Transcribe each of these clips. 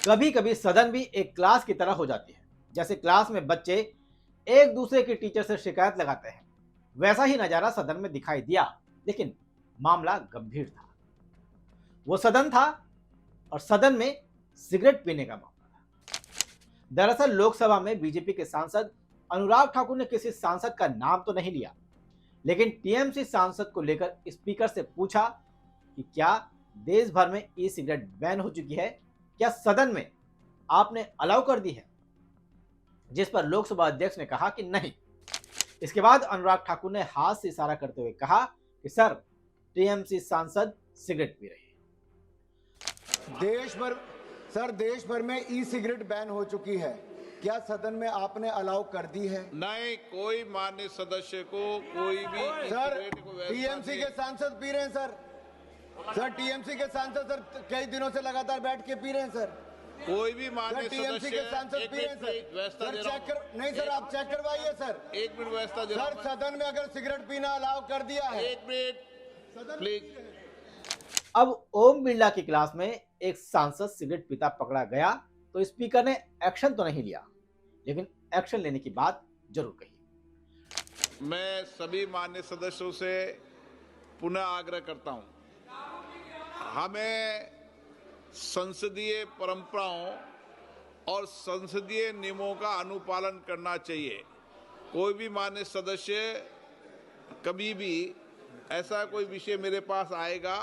कभी कभी सदन भी एक क्लास की तरह हो जाती है। जैसे क्लास में बच्चे एक दूसरे की टीचर से शिकायत लगाते हैं, वैसा ही नजारा सदन में दिखाई दिया। लेकिन मामला गंभीर था। वो सदन था और सदन में सिगरेट पीने का मामला था। दरअसल लोकसभा में बीजेपी के सांसद अनुराग ठाकुर ने किसी सांसद का नाम तो नहीं लिया, लेकिन टीएमसी सांसद को लेकर स्पीकर से पूछा कि क्या देश भर में ई सिगरेट बैन हो चुकी है, क्या सदन में आपने अलाउ कर दी है? जिस पर लोकसभा अध्यक्ष ने कहा कि नहीं। इसके बाद अनुराग ठाकुर ने हाथ से इशारा करते हुए कहा कि सर, टीएमसी सांसद सिगरेट पी रहे हैं। देश भर में ई सिगरेट बैन हो चुकी है, क्या सदन में आपने अलाउ कर दी है? नहीं, कोई मान्य सदस्य को कोई भी सर, टीएमसी के सांसद पी रहे हैं सर, टीएमसी के सांसद सर कई दिनों से लगातार बैठ के पी रहे हैं सर। कोई भी मान्य टीएमसी के सांसद पी रहे हैं सर। चेक कर नहीं सर, आप चेक करवाइए सर। एक मिनट व्यवस्था दे रहा हूं। सर, सदन में अगर सिगरेट पीना अलाउ कर दिया है। एक मिनट प्लीज। अब ओम बिरला की क्लास में एक सांसद सिगरेट पीता पकड़ा गया तो स्पीकर ने एक्शन तो नहीं लिया, लेकिन एक्शन लेने की बात जरूर कही। मैं सभी मान्य सदस्यों से पुनः आग्रह करता हूं, हमें संसदीय परंपराओं और संसदीय नियमों का अनुपालन करना चाहिए। कोई भी मान्य सदस्य कभी भी ऐसा कोई विषय मेरे पास आएगा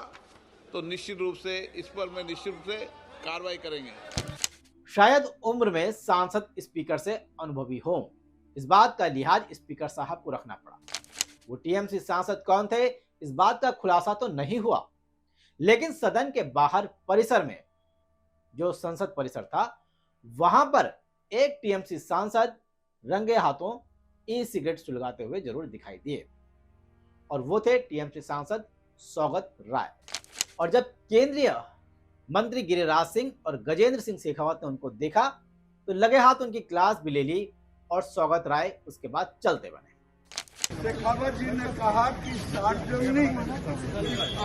तो निश्चित रूप से इस पर मैं निश्चित रूप से कार्रवाई करेंगे। शायद उम्र में सांसद स्पीकर से अनुभवी हो, इस बात का लिहाज स्पीकर साहब को रखना पड़ा। वो टीएमसी सांसद कौन थे, इस बात का खुलासा तो नहीं हुआ, लेकिन सदन के बाहर परिसर में, जो संसद परिसर था, वहां पर एक टीएमसी सांसद रंगे हाथों ई सिगरेट सुलगाते हुए जरूर दिखाई दिए, और वो थे टीएमसी सांसद सौगत राय। और जब केंद्रीय मंत्री गिरिराज सिंह और गजेंद्र सिंह शेखावत ने उनको देखा तो लगे हाथ उनकी क्लास भी ले ली और सौगत राय उसके बाद चलते बने। शेखावत जी ने कहा कि सार्वजनिक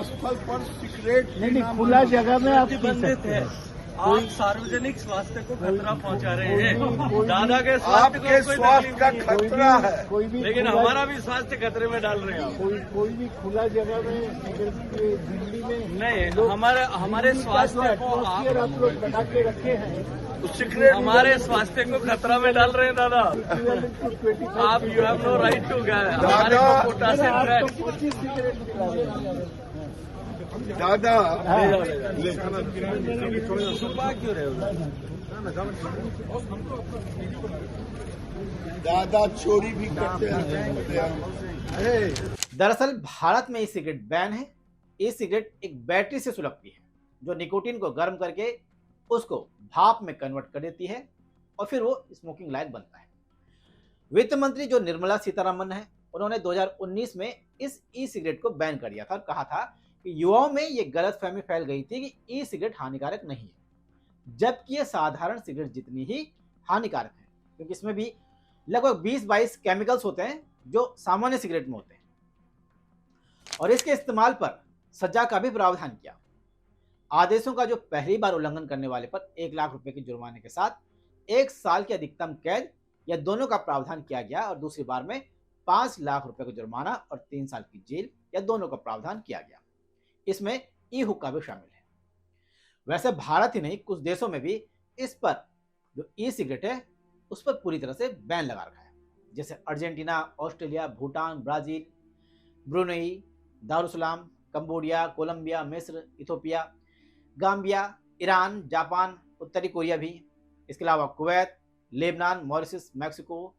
स्थल पर सिगरेट नहीं, खुला जगह में आप प्रतिबंधित है। आप सार्वजनिक स्वास्थ्य को खतरा पहुंचा रहे हैं। दादा के स्वास्थ्य आपके को स्वास्थ्य का खतरा है, कोई भी लेकिन हमारा भी स्वास्थ्य खतरे में डाल रहे हैं। कोई भी खुला जगह में दिल्ली में नहीं, हमारे स्वास्थ्य को आप लोग बना के रखे हैं, सिगरेट हमारे स्वास्थ्य को खतरा में डाल रहे हैं दादा। आप you have no right to गए। हमारे को पोटासियम दादा छुपा क्यों रहे हो? दादा चोरी भी करते हैं। दरअसल भारत में ई सिगरेट बैन है। ई सिगरेट एक बैटरी से सुलगती है जो निकोटीन को गर्म करके उसको भाप में कन्वर्ट कर देती है और फिर वो स्मोकिंग लायक बनता है। वित्त मंत्री जो निर्मला सीतारमण है, उन्होंने 2019 में इस ई सिगरेट को बैन कर दिया था और कहा था कि युवाओं में ये गलतफहमी फैल गई थी कि ई सिगरेट हानिकारक नहीं है, जबकि ये साधारण सिगरेट जितनी ही हानिकारक है, क्योंकि इसमें भी लगभग 20-22 केमिकल्स होते हैं जो सामान्य सिगरेट में होते हैं। और इसके इस्तेमाल पर सजा का भी प्रावधान किया। आदेशों का जो पहली बार उल्लंघन करने वाले पर 1 लाख रुपए के जुर्माने के साथ 1 साल की अधिकतम कैद या दोनों का प्रावधान किया गया, और दूसरी बार में 5 लाख रुपए का जुर्माना और 3 साल की जेल या दोनों का प्रावधान किया गया। इसमें ई हुक्का भी शामिल है। वैसे भारत ही नहीं, कुछ देशों में भी इस पर जो ई सिगरेट है उस पर पूरी तरह से बैन लगा रखा है, जैसे Argentina, Australia, Bhutan, Brazil, Brunei, Darussalam, Cambodia, Colombia, मिस्र, इथोपिया, गाम्बिया, ईरान, जापान, उत्तरी कोरिया भी। इसके अलावा कुवैत, लेबनान, मॉरिशस, मैक्सिको,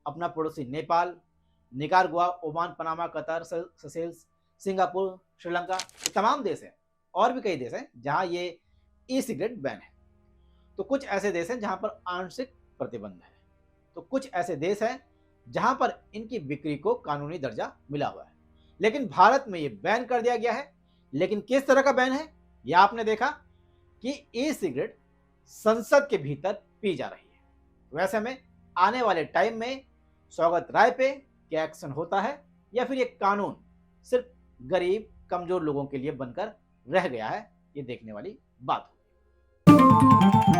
अपना पड़ोसी Nepal, Nicaragua, Oman, Panama, Qatar, Seychelles, Singapore, Sri Lanka, ये तमाम देश हैं। और भी कई देश हैं जहां ये ई सिगरेट बैन है। तो कुछ ऐसे देश हैं जहां पर आंशिक प्रतिबंध है, तो कुछ ऐसे देश हैं जहां पर इनकी बिक्री को कानूनी दर्जा मिला हुआ है। लेकिन भारत में ये बैन कर दिया गया है। लेकिन किस तरह का बैन है, ये आपने देखा कि ई सिगरेट संसद के भीतर पी जा रही है। वैसे में आने वाले टाइम में सौगत राय पे क्या एक्शन होता है, या फिर ये कानून सिर्फ गरीब कमजोर लोगों के लिए बनकर रह गया है, ये देखने वाली बात होगी।